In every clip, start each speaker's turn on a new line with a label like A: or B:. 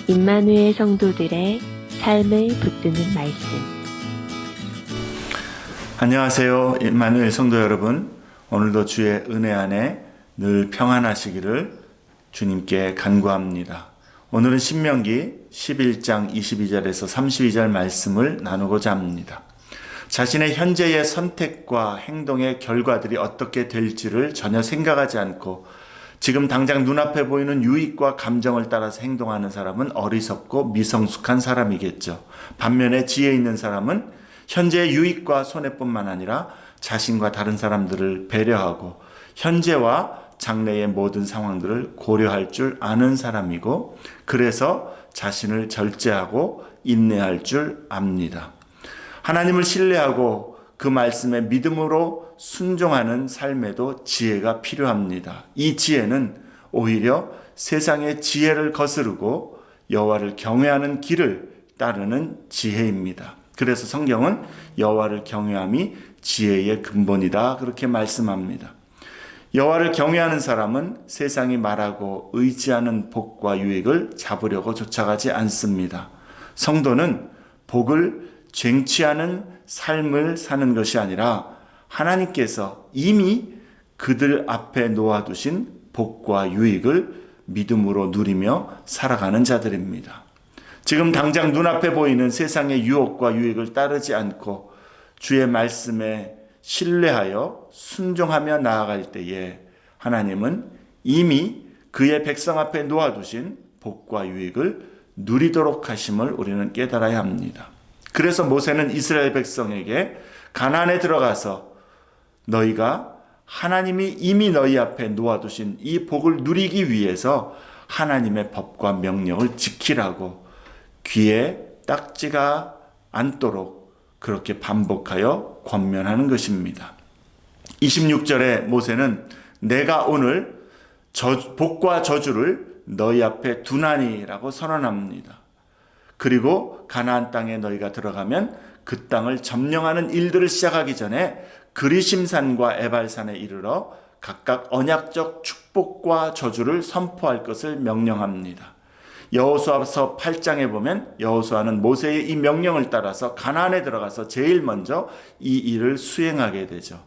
A: 임마누엘 성도들의 삶을 붙드는 말씀.
B: 안녕하세요. 임마누엘 성도 여러분. 오늘도 주의 은혜 안에 늘 평안하시기를 주님께 간구합니다. 오늘은 신명기 11장 22절에서 32절 말씀을 나누고자 합니다. 자신의 현재의 선택과 행동의 결과들이 어떻게 될지를 전혀 생각하지 않고 지금 당장 눈앞에 보이는 유익과 감정을 따라서 행동하는 사람은 어리석고 미성숙한 사람이겠죠. 반면에 지혜 있는 사람은 현재의 유익과 손해뿐만 아니라 자신과 다른 사람들을 배려하고 현재와 장래의 모든 상황들을 고려할 줄 아는 사람이고, 그래서 자신을 절제하고 인내할 줄 압니다. 하나님을 신뢰하고 그 말씀에 믿음으로 순종하는 삶에도 지혜가 필요합니다. 이 지혜는 오히려 세상의 지혜를 거스르고 여호와를 경외하는 길을 따르는 지혜입니다. 그래서 성경은 여호와를 경외함이 지혜의 근본이다, 그렇게 말씀합니다. 여호와를 경외하는 사람은 세상이 말하고 의지하는 복과 유익을 잡으려고 쫓아가지 않습니다. 성도는 복을 쟁취하는 삶을 사는 것이 아니라 하나님께서 이미 그들 앞에 놓아두신 복과 유익을 믿음으로 누리며 살아가는 자들입니다. 지금 당장 눈앞에 보이는 세상의 유혹과 유익을 따르지 않고 주의 말씀에 신뢰하여 순종하며 나아갈 때에 하나님은 이미 그의 백성 앞에 놓아두신 복과 유익을 누리도록 하심을 우리는 깨달아야 합니다. 그래서 모세는 이스라엘 백성에게 가나안에 들어가서 너희가 하나님이 이미 너희 앞에 놓아두신 이 복을 누리기 위해서 하나님의 법과 명령을 지키라고 귀에 딱지가 않도록 그렇게 반복하여 권면하는 것입니다. 26절에 모세는 내가 오늘 복과 저주를 너희 앞에 두나니라고 선언합니다. 그리고 가나안 땅에 너희가 들어가면 그 땅을 점령하는 일들을 시작하기 전에 그리심산과 에발산에 이르러 각각 언약적 축복과 저주를 선포할 것을 명령합니다. 여호수아서 8장에 보면 여호수아는 모세의 이 명령을 따라서 가나안에 들어가서 제일 먼저 이 일을 수행하게 되죠.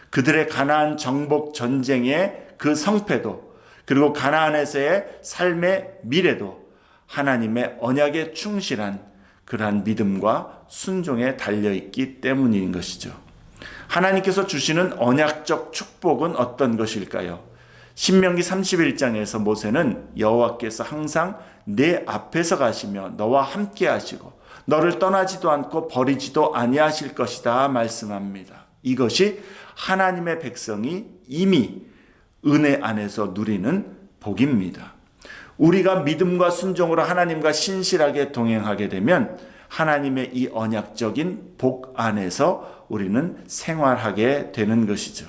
B: 그들의 가나안 정복 전쟁의 그 성패도, 그리고 가나안에서의 삶의 미래도 하나님의 언약에 충실한 그러한 믿음과 순종에 달려있기 때문인 것이죠. 하나님께서 주시는 언약적 축복은 어떤 것일까요? 신명기 31장에서 모세는 여호와께서 항상 내 앞에서 가시며 너와 함께 하시고 너를 떠나지도 않고 버리지도 아니하실 것이다 말씀합니다. 이것이 하나님의 백성이 이미 은혜 안에서 누리는 복입니다. 우리가 믿음과 순종으로 하나님과 신실하게 동행하게 되면 하나님의 이 언약적인 복 안에서 우리는 생활하게 되는 것이죠.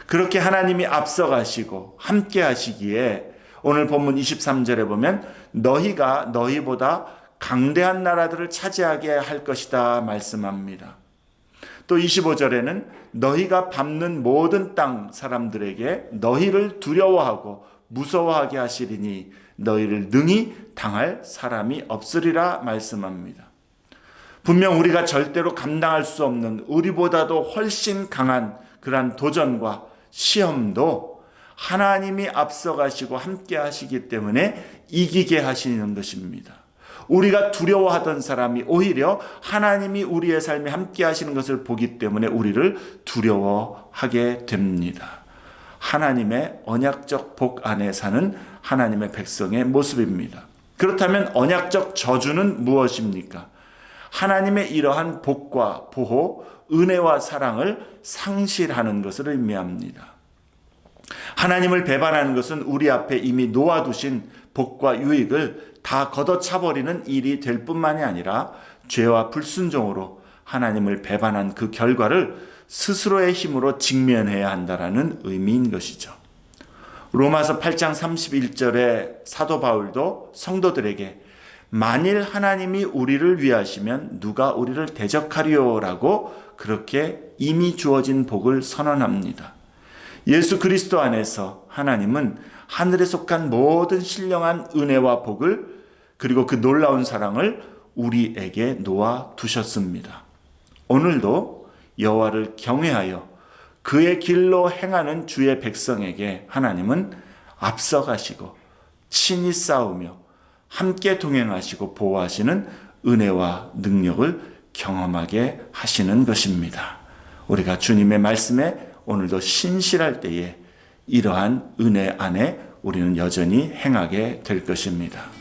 B: 그렇게 하나님이 앞서가시고 함께 하시기에 오늘 본문 23절에 보면 너희가 너희보다 강대한 나라들을 차지하게 할 것이다 말씀합니다. 또 25절에는 너희가 밟는 모든 땅 사람들에게 너희를 두려워하고 무서워하게 하시리니 너희를 능히 당할 사람이 없으리라 말씀합니다. 분명 우리가 절대로 감당할 수 없는 우리보다도 훨씬 강한 그러한 도전과 시험도 하나님이 앞서가시고 함께 하시기 때문에 이기게 하시는 것입니다. 우리가 두려워하던 사람이 오히려 하나님이 우리의 삶에 함께 하시는 것을 보기 때문에 우리를 두려워하게 됩니다. 하나님의 언약적 복 안에 사는 하나님의 백성의 모습입니다. 그렇다면 언약적 저주는 무엇입니까? 하나님의 이러한 복과 보호, 은혜와 사랑을 상실하는 것을 의미합니다. 하나님을 배반하는 것은 우리 앞에 이미 놓아두신 복과 유익을 다 걷어차버리는 일이 될 뿐만이 아니라 죄와 불순종으로 하나님을 배반한 그 결과를 스스로의 힘으로 직면해야 한다는 의미인 것이죠. 로마서 8장 31절에 사도 바울도 성도들에게 만일 하나님이 우리를 위하시면 누가 우리를 대적하리요라고 그렇게 이미 주어진 복을 선언합니다. 예수 그리스도 안에서 하나님은 하늘에 속한 모든 신령한 은혜와 복을 그리고 그 놀라운 사랑을 우리에게 놓아 두셨습니다. 오늘도 여호와를 경외하여 그의 길로 행하는 주의 백성에게 하나님은 앞서가시고 친히 싸우며 함께 동행하시고 보호하시는 은혜와 능력을 경험하게 하시는 것입니다. 우리가 주님의 말씀에 오늘도 신실할 때에 이러한 은혜 안에 우리는 여전히 행하게 될 것입니다.